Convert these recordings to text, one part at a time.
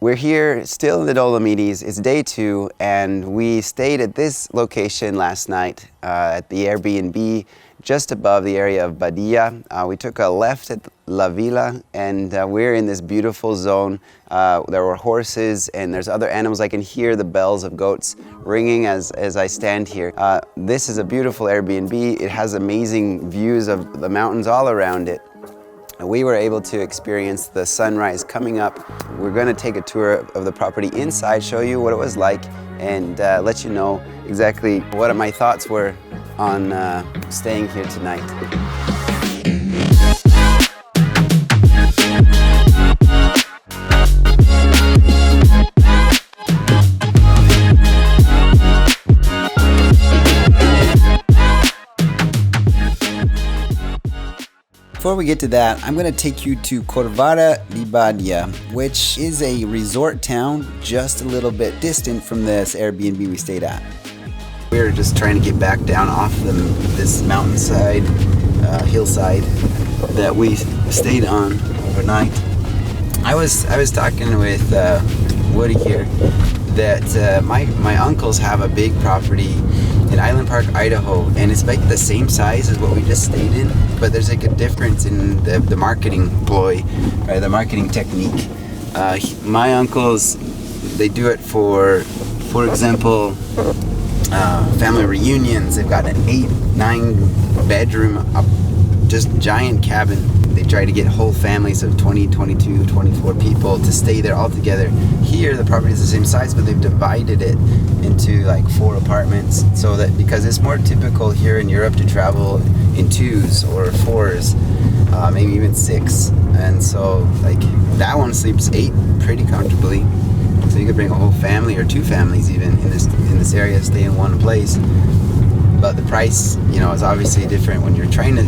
We're here still in the Dolomites. It's day 2, and we stayed at this location last night at the Airbnb just above the area of Badia. We took a left at La Villa, and we're in this beautiful zone. There were horses and there's other animals. I can hear the bells of goats ringing as I stand here. This is a beautiful Airbnb. It has amazing views of the mountains all around it. We were able to experience the sunrise coming up. We're going to take a tour of the property inside, show you what it was like, and let you know exactly what my thoughts were on staying here tonight. Before we get to that, I'm going to take you to Corvara di Badia, which is a resort town just a little bit distant from this Airbnb we stayed at. We're just trying to get back down off this mountainside, hillside that we stayed on overnight. I was talking with Woody here that my uncles have a big property in Island Park, Idaho, and it's like the same size as what we just stayed in, but there's like a difference in the marketing ploy, or the marketing technique. My uncles, they do it for example, family reunions. They've got an 8-9 bedroom, just giant cabin. They try to get whole families of 20, 22, 24 people to stay there all together. Here, the property is the same size, but they've divided it into like 4 apartments, so that because it's more typical here in Europe to travel in 2s or 4s, maybe even 6. And so like that one sleeps 8 pretty comfortably. So you could bring a whole family or 2 families even in this area, stay in one place. But the price, is obviously different when you're trying to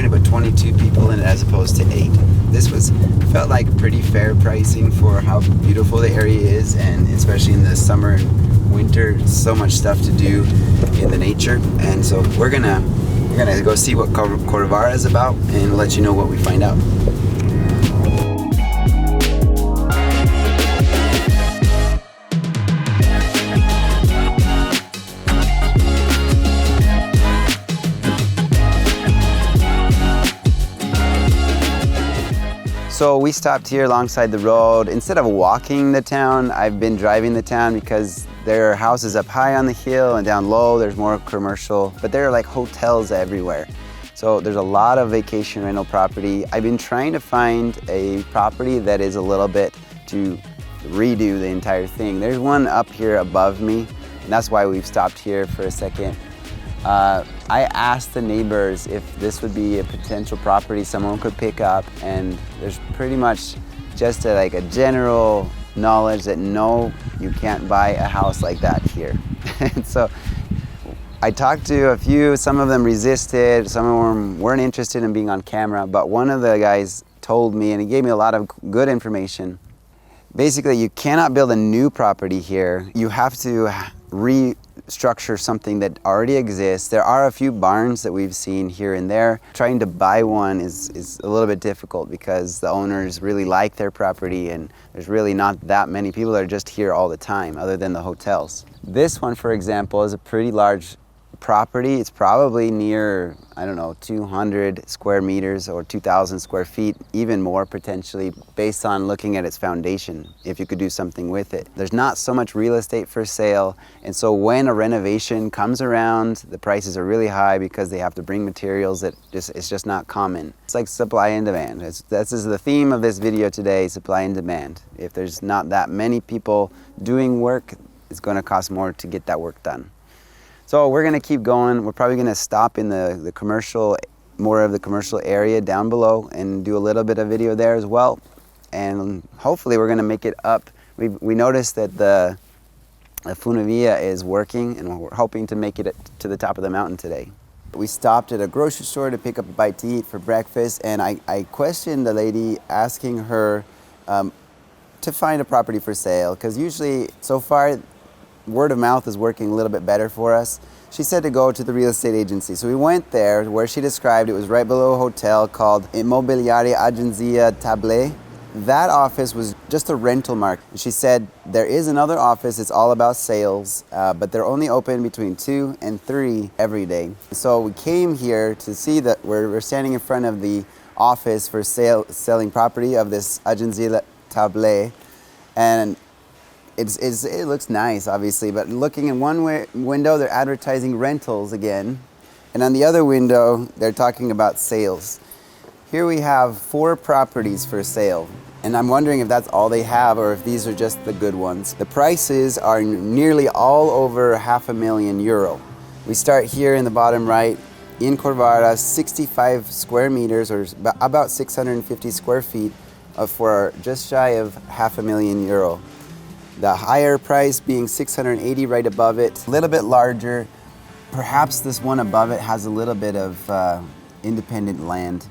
put 22 people in it as opposed to 8. This felt like pretty fair pricing for how beautiful the area is, and especially in the summer and winter, so much stuff to do in the nature. And so we're gonna go see what Corvara is about and let you know what we find out. So we stopped here alongside the road. Instead of walking the town, I've been driving the town because there are houses up high on the hill and down low. There's more commercial, but there are like hotels everywhere. So there's a lot of vacation rental property. I've been trying to find a property that is a little bit to redo the entire thing. There's one up here above me, and that's why we've stopped here for a second. I asked the neighbors if this would be a potential property someone could pick up, and there's pretty much just a general knowledge that no, you can't buy a house like that here. And so I talked to a few, some of them resisted, some of them weren't interested in being on camera, but one of the guys told me, and he gave me a lot of good information. Basically, you cannot build a new property here. You have to restructure something that already exists. There are a few barns that we've seen here and there. Trying to buy one is a little bit difficult because the owners really like their property, and there's really not that many people that are just here all the time other than the hotels. This one, for example, is a pretty large property. It's probably near, 200 square meters or 2,000 square feet, even more potentially, based on looking at its foundation, if you could do something with it. There's not so much real estate for sale, and so when a renovation comes around, the prices are really high because they have to bring materials that it's just not common. It's like supply and demand. This is the theme of this video today, supply and demand. If there's not that many people doing work, it's going to cost more to get that work done. So we're going to keep going. We're probably going to stop in the commercial, more of the commercial area down below, and do a little bit of video there as well. And hopefully we're going to make it up. We noticed that the Funivia is working, and we're hoping to make it to the top of the mountain today. We stopped at a grocery store to pick up a bite to eat for breakfast, and I questioned the lady, asking her to find a property for sale, because usually so far word of mouth is working a little bit better for us. She said to go to the real estate agency. So we went there where she described. It was right below a hotel called Immobiliaria Agenzia Table. That office was just a rental market. She said there is another office, it's all about sales, but they're only open between 2 and 3 every day. So we came here to see that we're standing in front of the office for selling property of this Agenzia Table, and it looks nice, obviously, but looking in one window, they're advertising rentals again, and on the other window, they're talking about sales. Here we have 4 properties for sale, and I'm wondering if that's all they have or if these are just the good ones. The prices are nearly all over €500,000. We start here in the bottom right in Corvara, 65 square meters or about 650 square feet for just shy of €500,000. The higher price being 680 right above it, a little bit larger. Perhaps this one above it has a little bit of independent land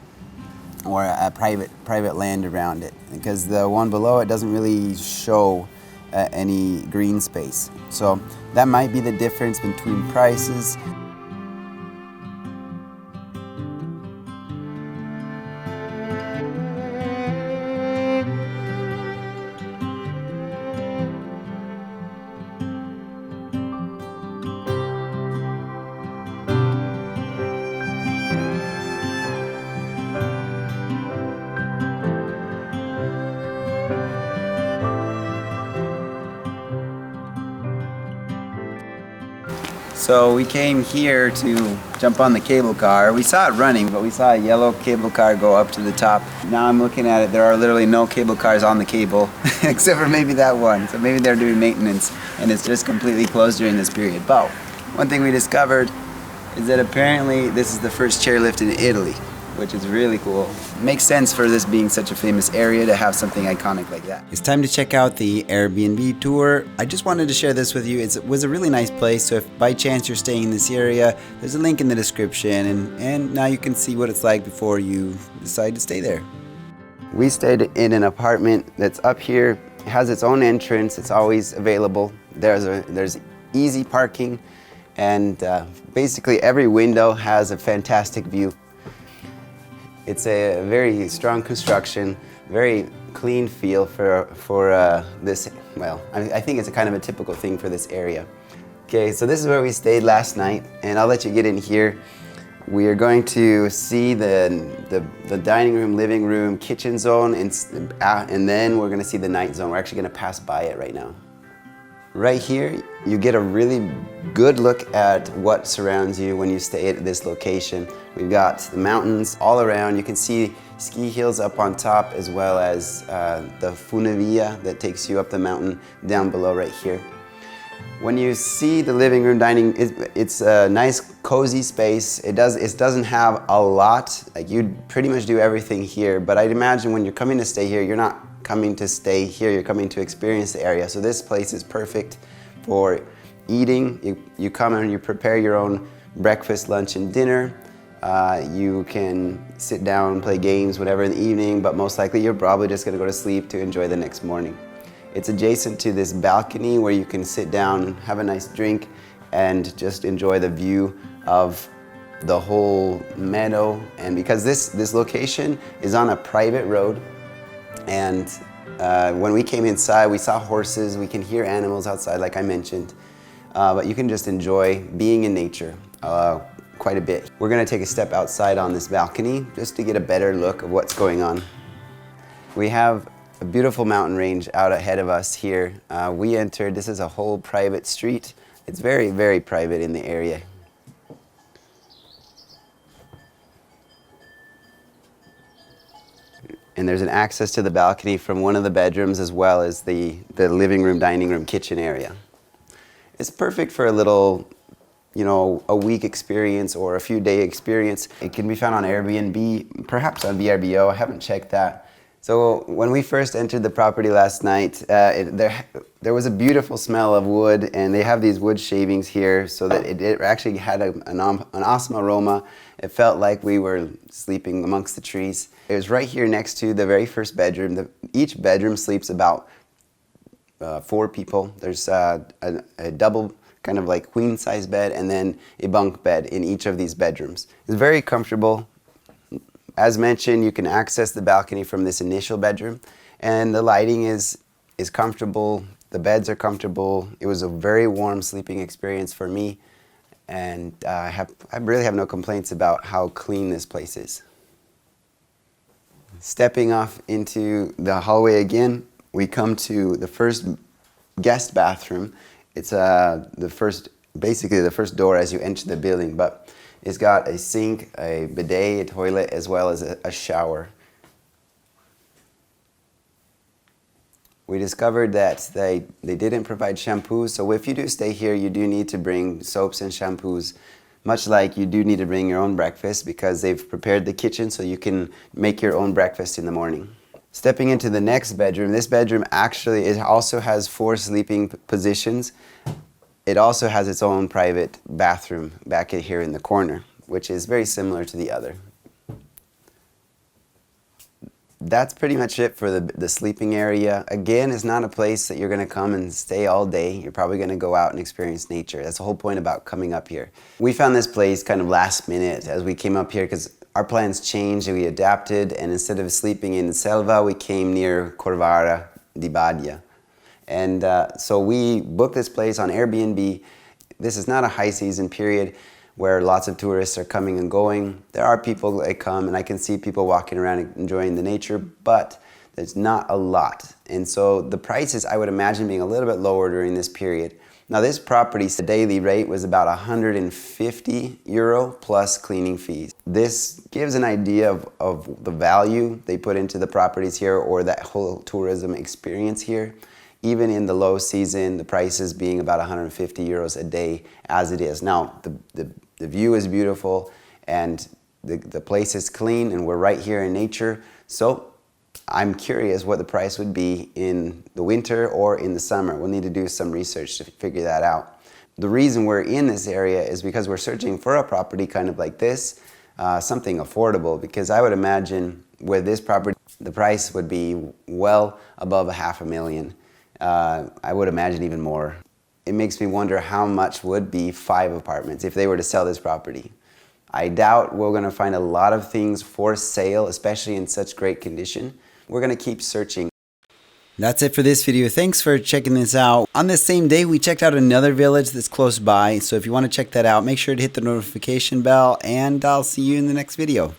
or a private land around it, because the one below it doesn't really show any green space. So that might be the difference between prices. So we came here to jump on the cable car. We saw it running, but we saw a yellow cable car go up to the top. Now I'm looking at it, there are literally no cable cars on the cable, except for maybe that one. So maybe they're doing maintenance and it's just completely closed during this period. But one thing we discovered is that apparently this is the first chairlift in Italy, which is really cool. Makes sense for this being such a famous area to have something iconic like that. It's time to check out the Airbnb tour. I just wanted to share this with you. It was a really nice place, so if by chance you're staying in this area, there's a link in the description, and now you can see what it's like before you decide to stay there. We stayed in an apartment that's up here. It has its own entrance. It's always available. There's easy parking, and basically every window has a fantastic view. It's a very strong construction, very clean feel for this, well, I think it's a kind of a typical thing for this area. Okay, so this is where we stayed last night, and I'll let you get in here. We are going to see the dining room, living room, kitchen zone, and then we're gonna see the night zone. We're actually gonna pass by it right now. Right here, you get a really good look at what surrounds you when you stay at this location. We've got the mountains all around. You can see ski hills up on top, as well as the funivia that takes you up the mountain down below right here. When you see the living room, dining, it's a nice cozy space. It doesn't have a lot. Like, you pretty much do everything here, but I'd imagine when you're coming to stay here, you're not coming to stay here, you're coming to experience the area. So this place is perfect for eating. You come and you prepare your own breakfast, lunch, and dinner. You can sit down and play games, whatever, in the evening, but most likely you're probably just gonna go to sleep to enjoy the next morning. It's adjacent to this balcony where you can sit down, have a nice drink, and just enjoy the view of the whole meadow. And because this location is on a private road, and when we came inside, we saw horses, we can hear animals outside, like I mentioned, but you can just enjoy being in nature quite a bit. We're gonna take a step outside on this balcony just to get a better look of what's going on. We have a beautiful mountain range out ahead of us here. We entered, this is a whole private street. It's very, very private in the area. And there's an access to the balcony from one of the bedrooms, as well as the living room, dining room, kitchen area. It's perfect for a little, a week experience or a few day experience. It can be found on Airbnb, perhaps on VRBO, I haven't checked that. So when we first entered the property last night, there was a beautiful smell of wood, and they have these wood shavings here, so that it actually had an awesome aroma. It felt like we were sleeping amongst the trees. It was right here next to the very first bedroom. Each bedroom sleeps about 4 people. There's a double kind of like queen size bed, and then a bunk bed in each of these bedrooms. It's very comfortable. As mentioned, you can access the balcony from this initial bedroom, And the lighting is comfortable. The beds are comfortable. It was a very warm sleeping experience for me, and I really have no complaints about how clean this place is. Stepping off into the hallway again, we come to the first guest bathroom. It's basically the first door as you enter the building, but it's got a sink, a bidet, a toilet, as well as a shower. We discovered that they didn't provide shampoo, so if you do stay here, you do need to bring soaps and shampoos, much like you do need to bring your own breakfast, because they've prepared the kitchen so you can make your own breakfast in the morning. Stepping into the next bedroom, this bedroom actually, it also has 4 sleeping positions. It also has its own private bathroom back here in the corner, which is very similar to the other. That's pretty much it for the sleeping area. Again, it's not a place that you're going to come and stay all day. You're probably going to go out and experience nature. That's the whole point about coming up here. We found this place kind of last minute as we came up here because our plans changed and we adapted, and instead of sleeping in Selva, we came near Corvara di Badia. And so we booked this place on Airbnb. This is not a high season period where lots of tourists are coming and going. There are people that come, and I can see people walking around enjoying the nature, but there's not a lot. And so the prices, I would imagine, being a little bit lower during this period. Now this property's daily rate was about 150 euro plus cleaning fees. This gives an idea of the value they put into the properties here, or that whole tourism experience here. Even in the low season, the prices being about 150 euros a day as it is. Now, the view is beautiful, and the place is clean, and we're right here in nature. So I'm curious what the price would be in the winter or in the summer. We'll need to do some research to figure that out. The reason we're in this area is because we're searching for a property kind of like this, something affordable, because I would imagine with this property, the price would be well above $500,000. I would imagine even more. It makes me wonder how much would be 5 apartments if they were to sell this property. I doubt we're going to find a lot of things for sale, especially in such great condition. We're going to keep searching. That's it for this video. Thanks for checking this out. On this same day, we checked out another village that's close by. So if you want to check that out, make sure to hit the notification bell, and I'll see you in the next video.